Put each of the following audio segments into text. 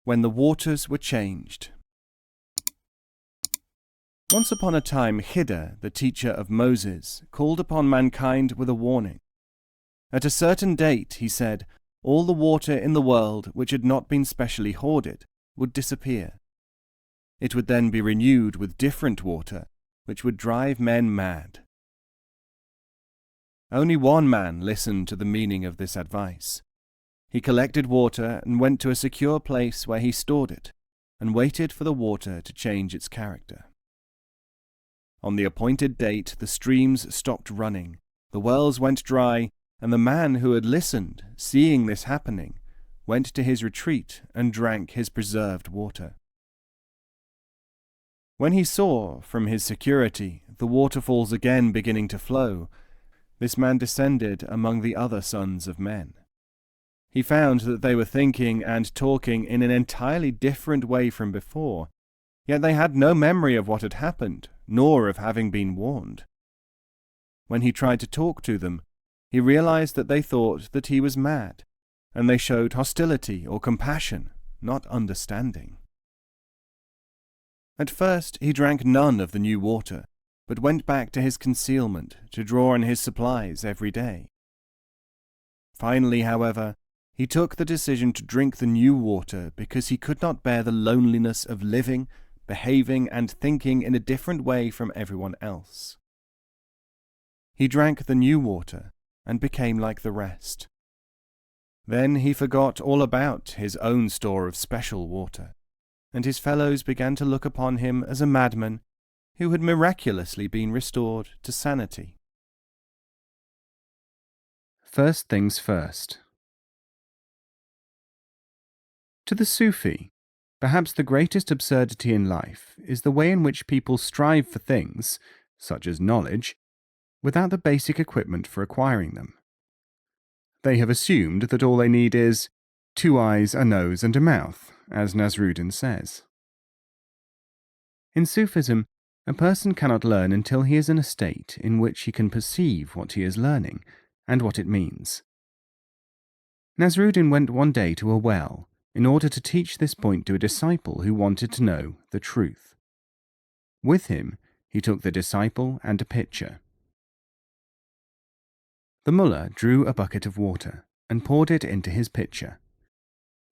when the waters were changed. Once upon a time, Hidda, the teacher of Moses, called upon mankind with a warning. At a certain date, he said, all the water in the world which had not been specially hoarded would disappear. It would then be renewed with different water, which would drive men mad. Only one man listened to the meaning of this advice. He collected water and went to a secure place where he stored it, and waited for the water to change its character. On the appointed date, the streams stopped running, the wells went dry, and the man who had listened, seeing this happening, went to his retreat and drank his preserved water. When he saw, from his security, the waterfalls again beginning to flow, this man descended among the other sons of men. He found that they were thinking and talking in an entirely different way from before, yet they had no memory of what had happened, nor of having been warned. When he tried to talk to them, he realized that they thought that he was mad, and they showed hostility or compassion, not understanding. At first he drank none of the new water, but went back to his concealment to draw on his supplies every day. Finally, however, he took the decision to drink the new water because he could not bear the loneliness of living, behaving, and thinking in a different way from everyone else. He drank the new water and became like the rest. Then he forgot all about his own store of special water, and his fellows began to look upon him as a madman who had miraculously been restored to sanity. First things first. To the Sufi, perhaps the greatest absurdity in life is the way in which people strive for things, such as knowledge, without the basic equipment for acquiring them. They have assumed that all they need is 2 eyes, a nose, and a mouth, as Nasruddin says. In Sufism, a person cannot learn until he is in a state in which he can perceive what he is learning and what it means. Nasruddin went one day to a well in order to teach this point to a disciple who wanted to know the truth. With him, he took the disciple and a pitcher. The mullah drew a bucket of water and poured it into his pitcher.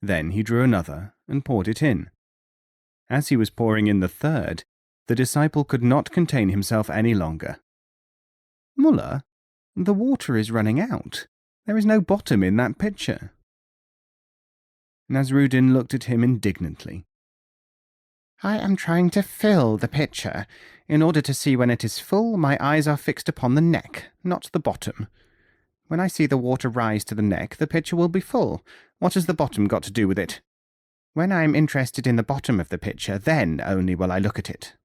Then he drew another and poured it in. As he was pouring in the third, the disciple could not contain himself any longer. "Mullah, the water is running out. There is no bottom in that pitcher." Nasruddin looked at him indignantly. "I am trying to fill the pitcher. In order to see when it is full, my eyes are fixed upon the neck, not the bottom. When I see the water rise to the neck, the pitcher will be full. What has the bottom got to do with it? When I am interested in the bottom of the pitcher, then only will I look at it."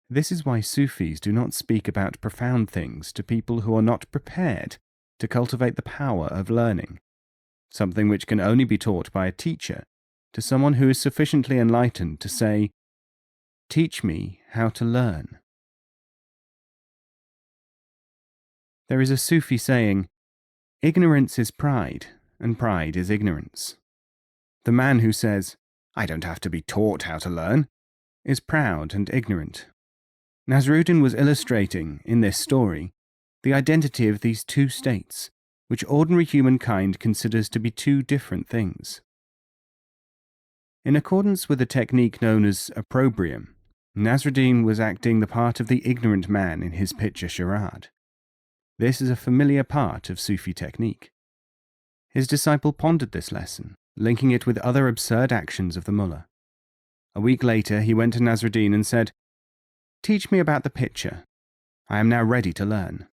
This is why Sufis do not speak about profound things to people who are not prepared to cultivate the power of learning, something which can only be taught by a teacher to someone who is sufficiently enlightened to say, "Teach me how to learn." There is a Sufi saying, "Ignorance is pride, and pride is ignorance." The man who says, "I don't have to be taught how to learn," is proud and ignorant. Nasruddin was illustrating, in this story, the identity of these two states, which ordinary humankind considers to be two different things. In accordance with a technique known as opprobrium, Nasruddin was acting the part of the ignorant man in his picture charade. This is a familiar part of Sufi technique. His disciple pondered this lesson, linking it with other absurd actions of the mullah. A week later he went to Nasruddin and said, "Teach me about the pitcher. I am now ready to learn."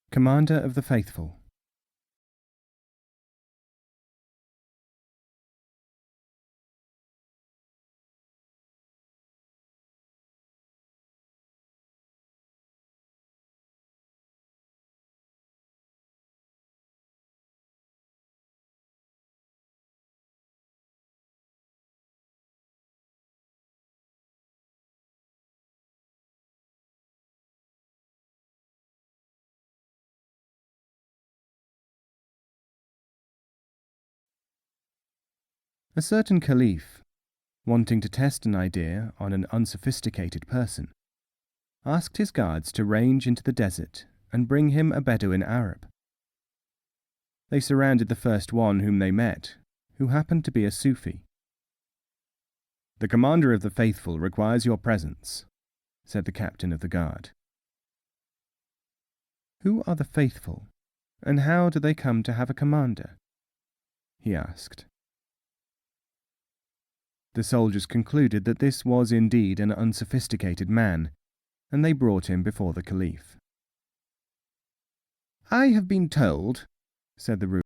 Commander of the Faithful. A certain caliph, wanting to test an idea on an unsophisticated person, asked his guards to range into the desert and bring him a Bedouin Arab. They surrounded the first one whom they met, who happened to be a Sufi. "The commander of the faithful requires your presence," said the captain of the guard. "Who are the faithful, and how do they come to have a commander?" he asked. The soldiers concluded that this was indeed an unsophisticated man, and they brought him before the caliph. "I have been told," said the ruler,